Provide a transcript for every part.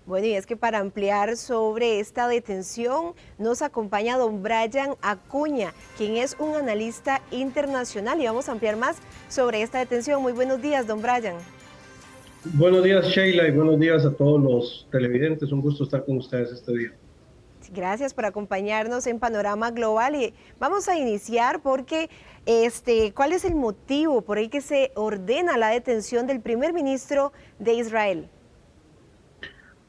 Bueno, y es que para ampliar sobre esta detención nos acompaña don Brian Acuña, quien es un analista internacional, y vamos a ampliar más sobre esta detención. Muy buenos días, don Brian. Buenos días, Sheila, y buenos días a todos los televidentes. Un gusto estar con ustedes este día. Gracias por acompañarnos en Panorama Global y vamos a iniciar porque ¿cuál es el motivo por el que se ordena la detención del primer ministro de Israel?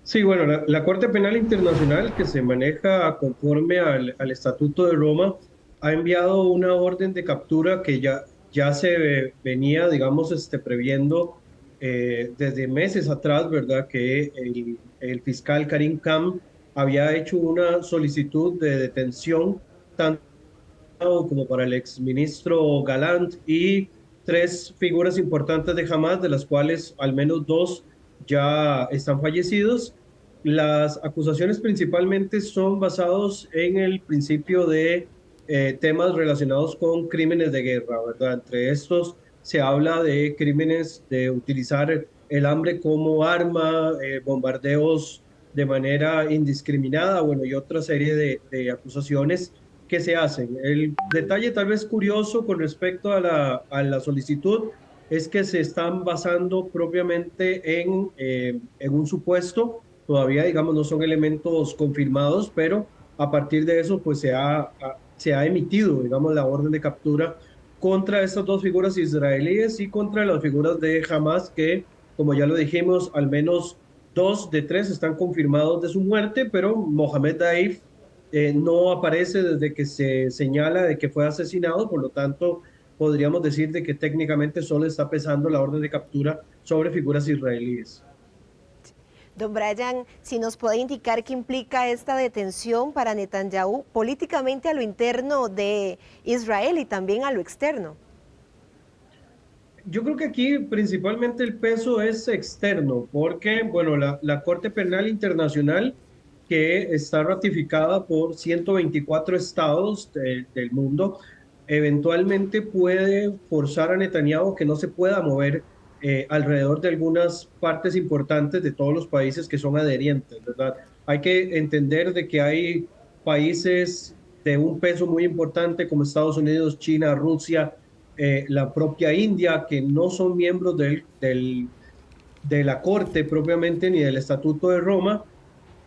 Sí, bueno, la Corte Penal Internacional, que se maneja conforme al Estatuto de Roma, ha enviado una orden de captura que ya se venía, digamos, previendo desde meses atrás, ¿verdad? Que el fiscal Karim Khan había hecho una solicitud de detención tanto como para el exministro Galant y tres figuras importantes de Hamas, de las cuales al menos dos ya están fallecidos. Las acusaciones principalmente son basados en el principio de temas relacionados con crímenes de guerra, ¿verdad? Entre estos se habla de crímenes de utilizar el hambre como arma, bombardeos de manera indiscriminada, bueno, y otra serie de acusaciones que se hacen. El detalle tal vez curioso con respecto a la solicitud es que se están basando propiamente en un supuesto, todavía digamos no son elementos confirmados, pero a partir de eso pues se ha emitido digamos la orden de captura contra estas dos figuras israelíes y contra las figuras de Hamas que, como ya lo dijimos, al menos dos de tres están confirmados de su muerte, pero Mohamed Daif no aparece desde que se señala de que fue asesinado, por lo tanto, podríamos decir de que técnicamente solo está pesando la orden de captura sobre figuras israelíes. Don Brian, si nos puede indicar qué implica esta detención para Netanyahu políticamente a lo interno de Israel y también a lo externo. Yo creo que aquí principalmente el peso es externo, porque, bueno, la Corte Penal Internacional, que está ratificada por 124 estados del mundo, eventualmente puede forzar a Netanyahu que no se pueda mover alrededor de algunas partes importantes de todos los países que son adherientes, ¿verdad? Hay que entender de que hay países de un peso muy importante como Estados Unidos, China, Rusia, la propia India, que no son miembros de la Corte propiamente ni del Estatuto de Roma,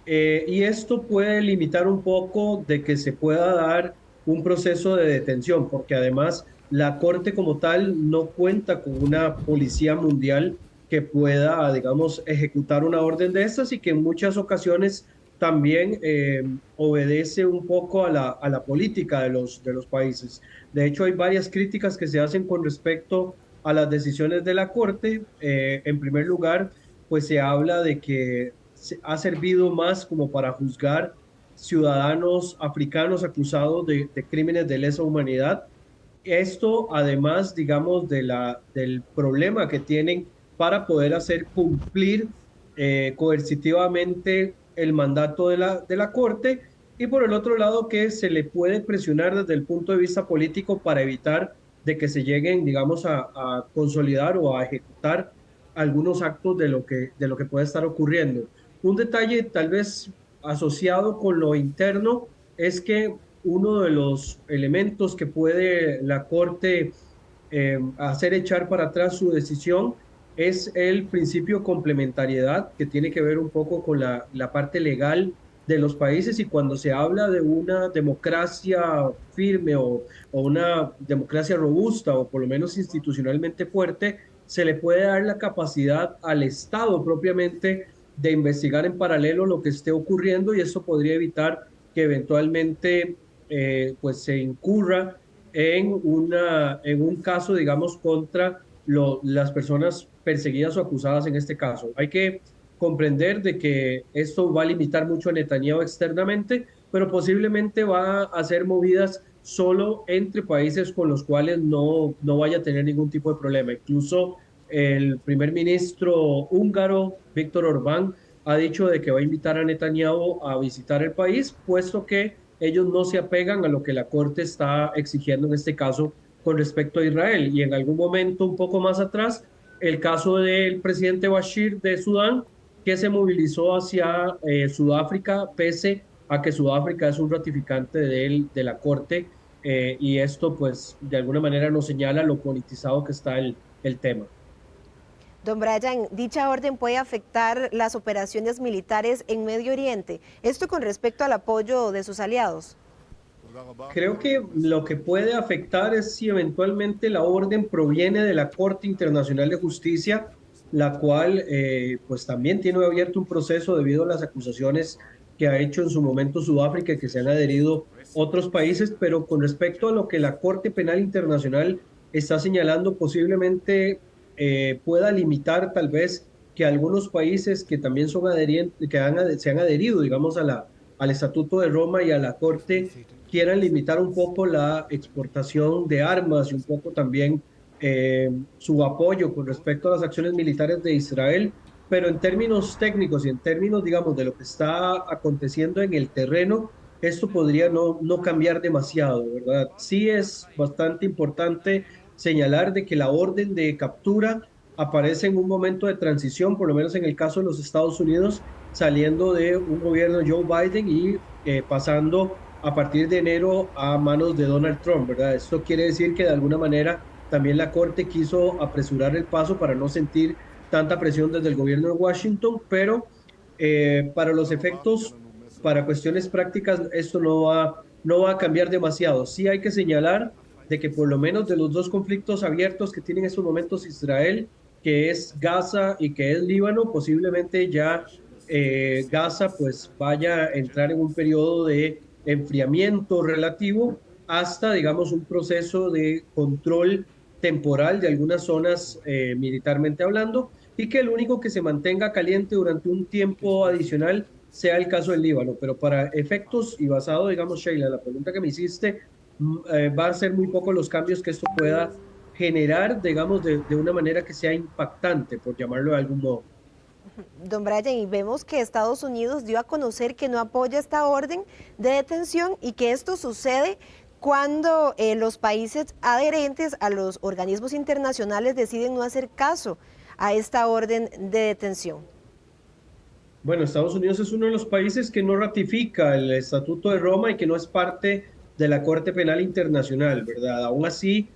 y esto puede limitar un poco de que se pueda dar un proceso de detención, porque además la Corte como tal no cuenta con una policía mundial que pueda, digamos, ejecutar una orden de estas y que en muchas ocasiones también obedece un poco a la política de los países. De hecho, hay varias críticas que se hacen con respecto a las decisiones de la Corte. En primer lugar, pues se habla de que ha servido más como para juzgar ciudadanos africanos acusados de crímenes de lesa humanidad. Esto, además, digamos, del problema que tienen para poder hacer cumplir coercitivamente el mandato de la Corte, y por el otro lado que se le puede presionar desde el punto de vista político para evitar de que se lleguen, digamos, a consolidar o a ejecutar algunos actos de lo que puede estar ocurriendo. Un detalle tal vez asociado con lo interno es que uno de los elementos que puede la Corte hacer echar para atrás su decisión es el principio de complementariedad, que tiene que ver un poco con la parte legal de los países, y cuando se habla de una democracia firme o una democracia robusta o por lo menos institucionalmente fuerte, se le puede dar la capacidad al Estado propiamente de investigar en paralelo lo que esté ocurriendo, y eso podría evitar que eventualmente pues se incurra en un caso, digamos, contra las personas perseguidas o acusadas en este caso. Hay que comprender de que esto va a limitar mucho a Netanyahu externamente, pero posiblemente va a hacer movidas solo entre países con los cuales no vaya a tener ningún tipo de problema. Incluso el primer ministro húngaro, Víctor Orbán, ha dicho de que va a invitar a Netanyahu a visitar el país, puesto que ellos no se apegan a lo que la Corte está exigiendo en este caso con respecto a Israel. Y en algún momento un poco más atrás, el caso del presidente Bashir de Sudán, que se movilizó hacia Sudáfrica, pese a que Sudáfrica es un ratificante de la Corte, y esto pues de alguna manera nos señala lo politizado que está el tema. Don Brian, dicha orden puede afectar las operaciones militares en Medio Oriente. Esto con respecto al apoyo de sus aliados. Creo que lo que puede afectar es si eventualmente la orden proviene de la Corte Internacional de Justicia, la cual pues también tiene abierto un proceso debido a las acusaciones que ha hecho en su momento Sudáfrica y que se han adherido otros países, pero con respecto a lo que la Corte Penal Internacional está señalando, posiblemente pueda limitar tal vez que algunos países que también son adherientes, se han adherido, digamos, al Estatuto de Roma y a la Corte quieran limitar un poco la exportación de armas y un poco también su apoyo con respecto a las acciones militares de Israel, pero en términos técnicos y en términos, digamos, de lo que está aconteciendo en el terreno, esto podría no cambiar demasiado, ¿verdad? Sí es bastante importante señalar de que la orden de captura aparece en un momento de transición, por lo menos en el caso de los Estados Unidos, saliendo de un gobierno de Joe Biden y pasando a partir de enero a manos de Donald Trump, ¿verdad? Esto quiere decir que de alguna manera también la Corte quiso apresurar el paso para no sentir tanta presión desde el gobierno de Washington, pero para los efectos, para cuestiones prácticas, esto no va a cambiar demasiado. Sí hay que señalar de que por lo menos de los dos conflictos abiertos que tienen en estos momentos Israel, que es Gaza y que es Líbano, posiblemente ya Gaza pues vaya a entrar en un periodo de enfriamiento relativo hasta, digamos, un proceso de control temporal de algunas zonas militarmente hablando, y que el único que se mantenga caliente durante un tiempo adicional sea el caso del Líbano. Pero para efectos y basado, digamos, Sheila, la pregunta que me hiciste, va a ser muy poco los cambios que esto pueda generar, digamos, de una manera que sea impactante, por llamarlo de algún modo. Don Brian, y vemos que Estados Unidos dio a conocer que no apoya esta orden de detención y que esto sucede cuando los países adherentes a los organismos internacionales deciden no hacer caso a esta orden de detención. Bueno, Estados Unidos es uno de los países que no ratifica el Estatuto de Roma y que no es parte de la Corte Penal Internacional, ¿verdad? Aún así,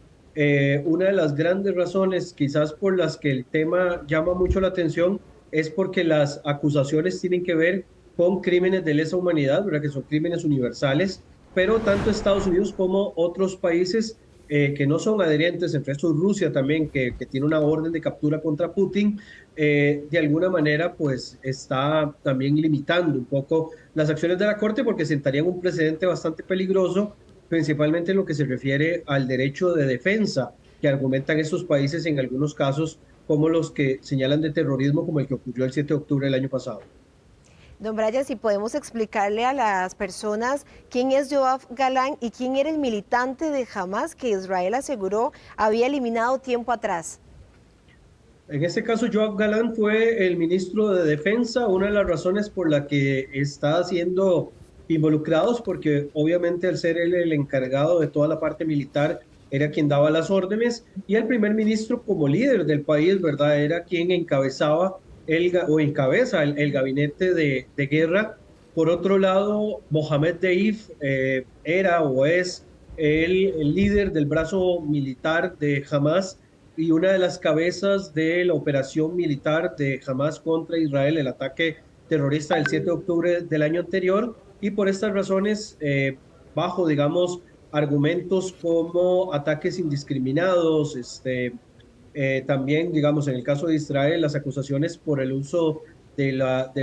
una de las grandes razones quizás por las que el tema llama mucho la atención es porque las acusaciones tienen que ver con crímenes de lesa humanidad, ¿verdad? Que son crímenes universales, pero tanto Estados Unidos como otros países que no son adherentes, entre estos Rusia también, que tiene una orden de captura contra Putin, de alguna manera pues está también limitando un poco las acciones de la Corte porque sentarían un precedente bastante peligroso, principalmente en lo que se refiere al derecho de defensa que argumentan estos países en algunos casos como los que señalan de terrorismo, como el que ocurrió el 7 de octubre del año pasado. Don Brian, si podemos explicarle a las personas quién es Yoav Galán y quién era el militante de Hamas que Israel aseguró había eliminado tiempo atrás. En este caso, Yoav Galán fue el ministro de Defensa, una de las razones por la que está siendo involucrados, porque obviamente al ser él el encargado de toda la parte militar, era quien daba las órdenes, y el primer ministro como líder del país, ¿verdad? Era quien encabezaba o encabeza el gabinete de guerra. Por otro lado, Mohamed Deif era o es el líder del brazo militar de Hamas y una de las cabezas de la operación militar de Hamas contra Israel, el ataque terrorista del 7 de octubre del año anterior, y por estas razones, bajo, digamos, argumentos como ataques indiscriminados, también, digamos, en el caso de Israel, las acusaciones por el uso de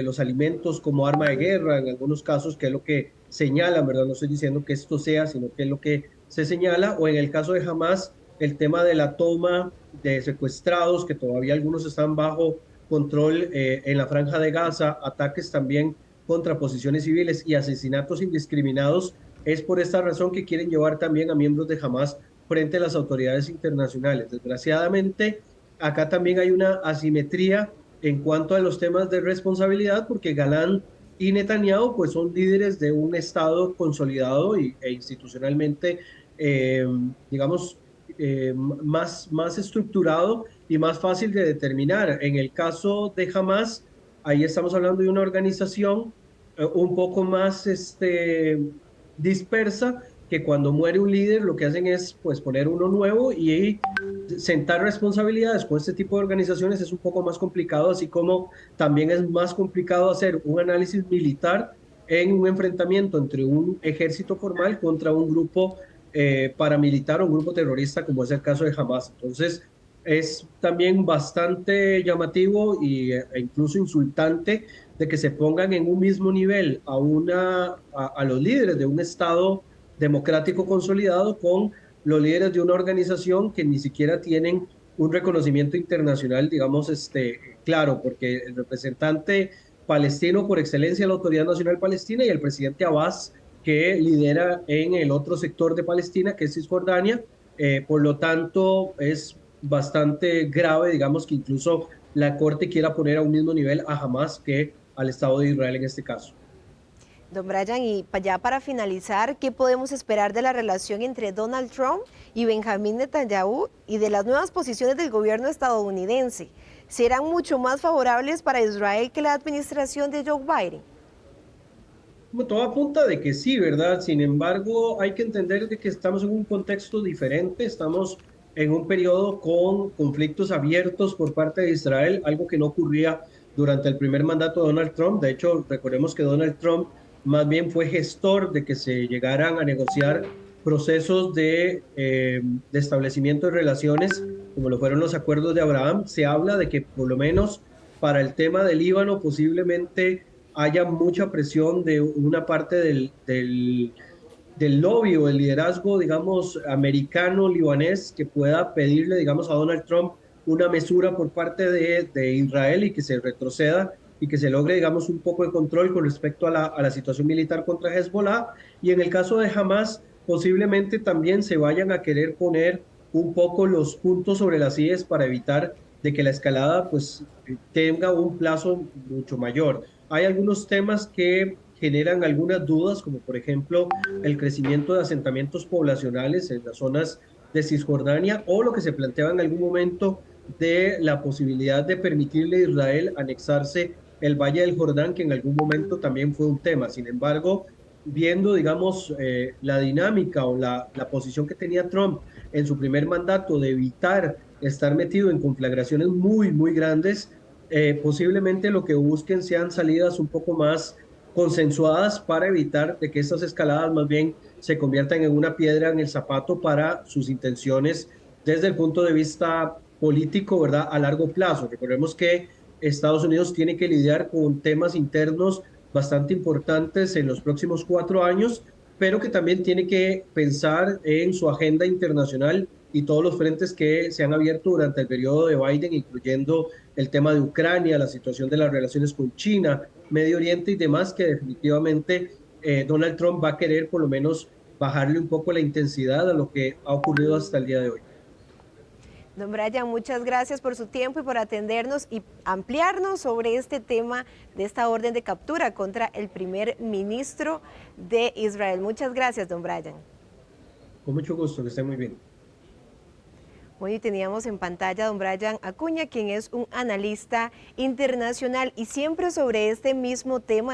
los alimentos como arma de guerra, en algunos casos, que es lo que señalan, ¿verdad? No estoy diciendo que esto sea, sino que es lo que se señala, o en el caso de Hamas, el tema de la toma de secuestrados, que todavía algunos están bajo control en la franja de Gaza, ataques también contra posiciones civiles y asesinatos indiscriminados. Es por esta razón que quieren llevar también a miembros de Hamas frente a las autoridades internacionales. Desgraciadamente, acá también hay una asimetría en cuanto a los temas de responsabilidad, porque Galán y Netanyahu pues son líderes de un Estado consolidado e institucionalmente, digamos, más estructurado y más fácil de determinar. En el caso de Hamas, ahí estamos hablando de una organización un poco más dispersa, que cuando muere un líder lo que hacen es pues poner uno nuevo y sentar responsabilidades. Con este tipo de organizaciones es un poco más complicado, así como también es más complicado hacer un análisis militar en un enfrentamiento entre un ejército formal contra un grupo paramilitar o un grupo terrorista, como es el caso de Hamas. Entonces, es también bastante llamativo e incluso insultante de que se pongan en un mismo nivel a los líderes de un Estado democrático consolidado con los líderes de una organización que ni siquiera tienen un reconocimiento internacional, digamos, claro, porque el representante palestino por excelencia es la Autoridad Nacional Palestina y el presidente Abbas, que lidera en el otro sector de Palestina, que es Cisjordania. Por lo tanto, es bastante grave, digamos, que incluso la Corte quiera poner a un mismo nivel a Hamas que al Estado de Israel en este caso. Don Brian, y ya para finalizar, ¿qué podemos esperar de la relación entre Donald Trump y Benjamín Netanyahu y de las nuevas posiciones del gobierno estadounidense? ¿Serán mucho más favorables para Israel que la administración de Joe Biden? Como todo apunta de que sí, ¿verdad? Sin embargo, hay que entender de que estamos en un contexto diferente, estamos en un periodo con conflictos abiertos por parte de Israel, algo que no ocurría durante el primer mandato de Donald Trump. De hecho, recordemos que Donald Trump más bien fue gestor de que se llegaran a negociar procesos de establecimiento de relaciones, como lo fueron los acuerdos de Abraham. Se habla de que por lo menos para el tema del Líbano posiblemente haya mucha presión de una parte del lobby o el liderazgo, digamos, americano-libanés que pueda pedirle, digamos, a Donald Trump una mesura por parte de Israel y que se retroceda y que se logre, digamos, un poco de control con respecto a la situación militar contra Hezbollah. Y en el caso de Hamas, posiblemente también se vayan a querer poner un poco los puntos sobre las IES para evitar de que la escalada pues tenga un plazo mucho mayor. Hay algunos temas que generan algunas dudas, como por ejemplo el crecimiento de asentamientos poblacionales en las zonas de Cisjordania o lo que se planteaba en algún momento de la posibilidad de permitirle a Israel anexarse el Valle del Jordán, que en algún momento también fue un tema. Sin embargo, viendo, digamos, la dinámica o la posición que tenía Trump en su primer mandato de evitar estar metido en conflagraciones muy, muy grandes, posiblemente lo que busquen sean salidas un poco más consensuadas para evitar de que estas escaladas más bien se conviertan en una piedra en el zapato para sus intenciones desde el punto de vista político, ¿verdad? A largo plazo. Recordemos que Estados Unidos tiene que lidiar con temas internos bastante importantes en los próximos 4 años, pero que también tiene que pensar en su agenda internacional y todos los frentes que se han abierto durante el periodo de Biden, incluyendo el tema de Ucrania, la situación de las relaciones con China, Medio Oriente y demás, que definitivamente Donald Trump va a querer por lo menos bajarle un poco la intensidad a lo que ha ocurrido hasta el día de hoy. Don Brian, muchas gracias por su tiempo y por atendernos y ampliarnos sobre este tema de esta orden de captura contra el primer ministro de Israel. Muchas gracias, don Brian. Con mucho gusto, que esté muy bien. Hoy teníamos en pantalla a don Brian Acuña, quien es un analista internacional y siempre sobre este mismo tema.